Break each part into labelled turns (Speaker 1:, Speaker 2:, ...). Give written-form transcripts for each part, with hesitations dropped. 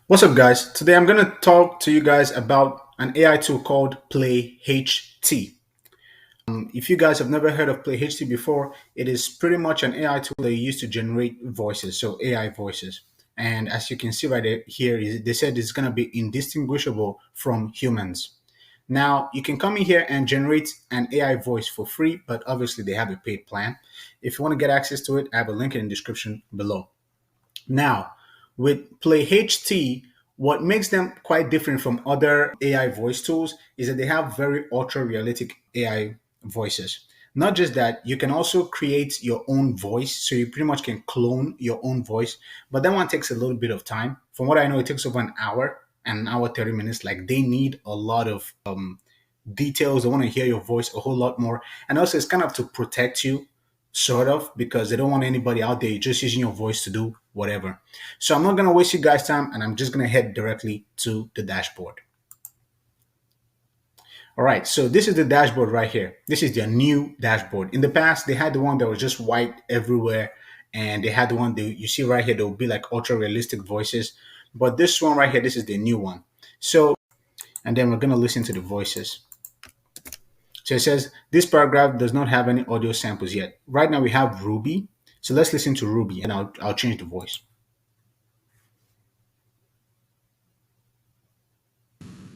Speaker 1: What's up, guys? Today I'm going to talk to you guys about an AI tool called PlayHT. If you guys have never heard of PlayHT before, it is pretty much an AI tool that you use to generate voices, so AI voices. And as you can see here, they said it's going to be indistinguishable from humans. Now, you can come in here and generate an AI voice for free, but obviously they have a paid plan. If you want to get access to it, I have a link in the description below. Now, with PlayHT, what makes them quite different from other AI voice tools is that they have very ultra realistic AI voices. Not just that, you can also create your own voice. So you pretty much can clone your own voice, but that one takes a little bit of time. From what I know, it takes over an hour, 30 minutes. Like they need a lot of details. They want to hear your voice a whole lot more. And also, it's kind of to protect you, sort of, because they don't want anybody out there just using your voice to do whatever. So I'm not going to waste you guys' time and I'm just going to head directly to the dashboard. All right, so this is the dashboard right here. This is their new dashboard. In the past, they had the one that was just white everywhere, and they had the one that you see right here that will be like ultra realistic voices. But this one right here, this is the new one. So, and then we're going to listen to the voices. So it says this paragraph does not have any audio samples yet. Right now we have Ruby. So let's listen to Ruby and I'll change the voice.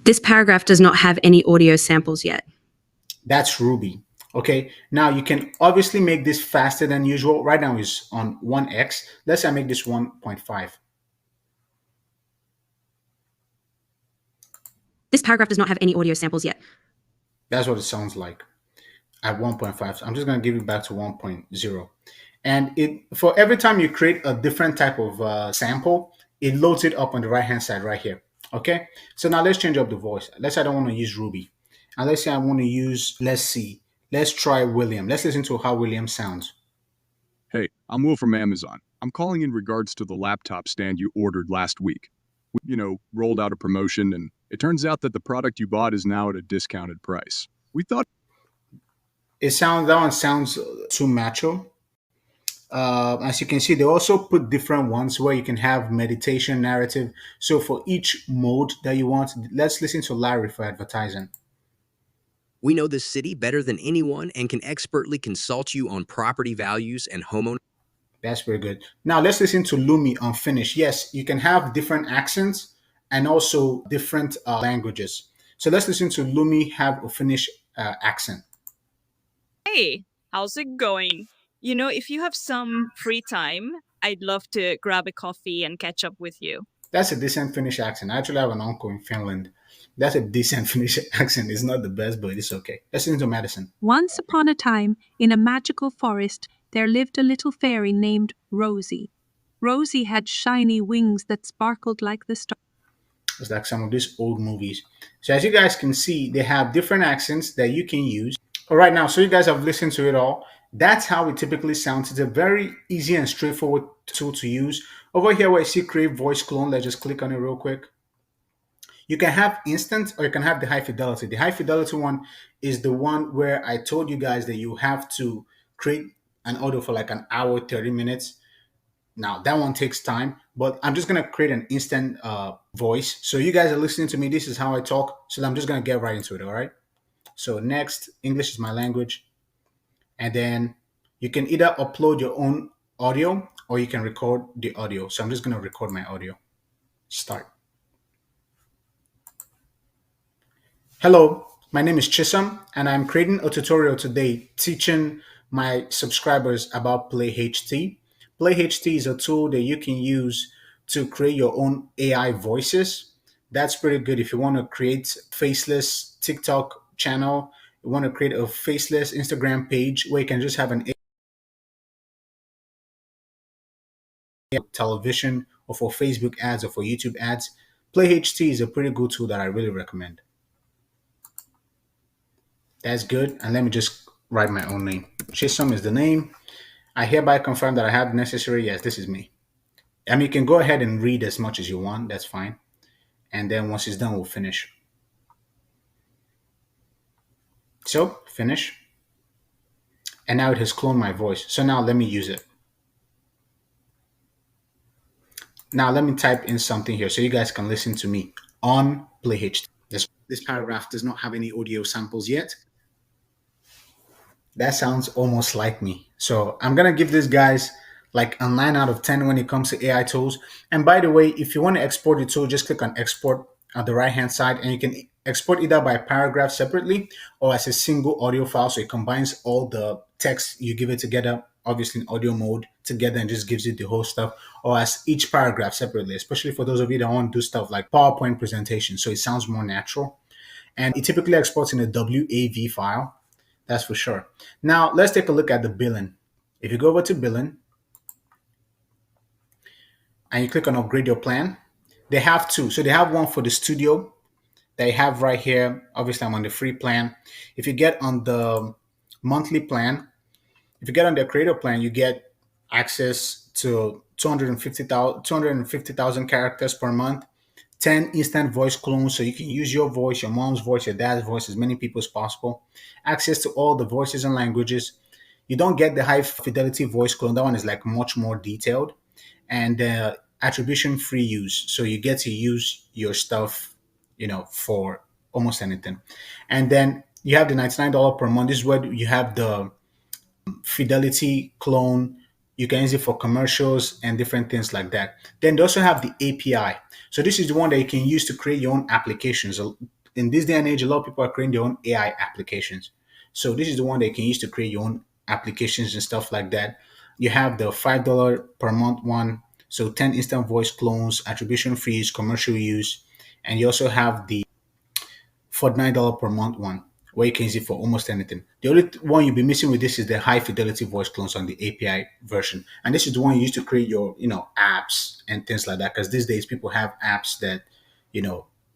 Speaker 2: This paragraph does not have any audio samples yet.
Speaker 1: That's Ruby. Okay, now you can obviously make this faster than usual. Right now it's on 1x. Let's say I make this 1.5.
Speaker 2: This paragraph does not have any audio samples yet.
Speaker 1: That's what it sounds like at 1.5. So I'm just going to give it back to 1.0. And it for every time you create a different type of sample, it loads it up on the right hand side right here. Okay, so now let's change up the voice. Let's say I don't want to use Ruby, and let's say I want to use, let's try William. Let's listen to how William sounds.
Speaker 3: Hey, I'm Will from Amazon. I'm calling in regards to the laptop stand you ordered last week. Rolled out a promotion, and it turns out that the product you bought is now at a discounted price. We thought
Speaker 1: That one sounds too macho. As you can see, they also put different ones where you can have meditation narrative. So for each mode that you want, let's listen to Larry for advertising.
Speaker 4: We know the city better than anyone and can expertly consult you on property values and homeowner.
Speaker 1: That's very good. Now let's listen to Lumi on Finnish. Yes, you can have different accents and also different languages. So let's listen to Lumi have a Finnish accent.
Speaker 5: Hey, how's it going? If you have some free time, I'd love to grab a coffee and catch up with you.
Speaker 1: That's a decent Finnish accent. I actually have an uncle in Finland. That's a decent Finnish accent. It's not the best, but it's okay. Let's listen to Madison.
Speaker 6: Once upon a time, in a magical forest, there lived a little fairy named Rosie. Rosie had shiny wings that sparkled like the stars.
Speaker 1: It's like some of these old movies. So as you guys can see, they have different accents that you can use. All right, now, so you guys have listened to it all. That's how it typically sounds. It's a very easy and straightforward tool to use. Over here where I see create voice clone, let's just click on it real quick. You can have instant or you can have the high fidelity. The high fidelity one is the one where I told you guys that you have to create an audio for like an hour, 30 minutes. Now that one takes time, but I'm just gonna create an instant voice. So you guys are listening to me. This is how I talk. So I'm just gonna get right into it. All right. So next, English is my language, and then you can either upload your own audio or you can record the audio. So I'm just gonna record my audio. Start. Hello, my name is Chisholm, and I'm creating a tutorial today teaching my subscribers about PlayHT. PlayHT is a tool that you can use to create your own AI voices. That's pretty good if you want to create faceless TikTok channel, you want to create a faceless Instagram page where you can just have an AI television or for Facebook ads or for YouTube ads. PlayHT is a pretty good tool that I really recommend. That's good. And let me just write my own name. Chisholm is the name. I hereby confirm that I have necessary. Yes, this is me. I mean, you can go ahead and read as much as you want. That's fine. And then once it's done, we'll finish. So finish. And now it has cloned my voice. So now let me use it. Now let me type in something here so you guys can listen to me on PlayHT. This paragraph does not have any audio samples yet. That sounds almost like me. So I'm gonna give these guys like a 9 out of 10 when it comes to AI tools. And by the way, if you want to export the tool, just click on export at the right hand side, and you can export either by paragraph separately or as a single audio file. So it combines all the text you give it together, obviously in audio mode together, and just gives you the whole stuff, or as each paragraph separately, especially for those of you that want to do stuff like PowerPoint presentation. So it sounds more natural. And it typically exports in a WAV file. That's for sure. Now let's take a look at the billing. If you go over to billing and you click on upgrade your plan, they have two. So they have one for the studio they have right here. Obviously, I'm on the free plan. If you get on the monthly plan, if you get on the creator plan, you get access to 250,000 characters per month, 10 instant voice clones, so you can use your voice, your mom's voice, your dad's voice, as many people as possible. Access to all the voices and languages. You don't get the high fidelity voice clone. That one is like much more detailed. And attribution free use. So you get to use your stuff, for almost anything. And then you have the $99 per month. This is where you have the fidelity clone. You can use it for commercials and different things like that. Then they also have the API. So this is the one that you can use to create your own applications. In this day and age, a lot of people are creating their own AI applications. So this is the one that you can use to create your own applications and stuff like that. You have the $5 per month one. So 10 instant voice clones, attribution fees, commercial use. And you also have the $49 per month one, where you can use it for almost anything. The only one you'll be missing with this is the high fidelity voice clones on the API version. And this is the one you use to create your, apps and things like that. Because these days people have apps that,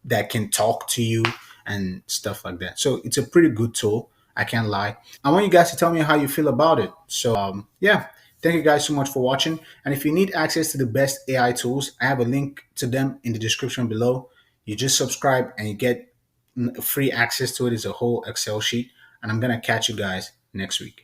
Speaker 1: that can talk to you and stuff like that. So it's a pretty good tool. I can't lie. I want you guys to tell me how you feel about it. So yeah, thank you guys so much for watching. And if you need access to the best AI tools, I have a link to them in the description below. You just subscribe and you get free access to it. Is a whole Excel sheet. And I'm going to catch you guys next week.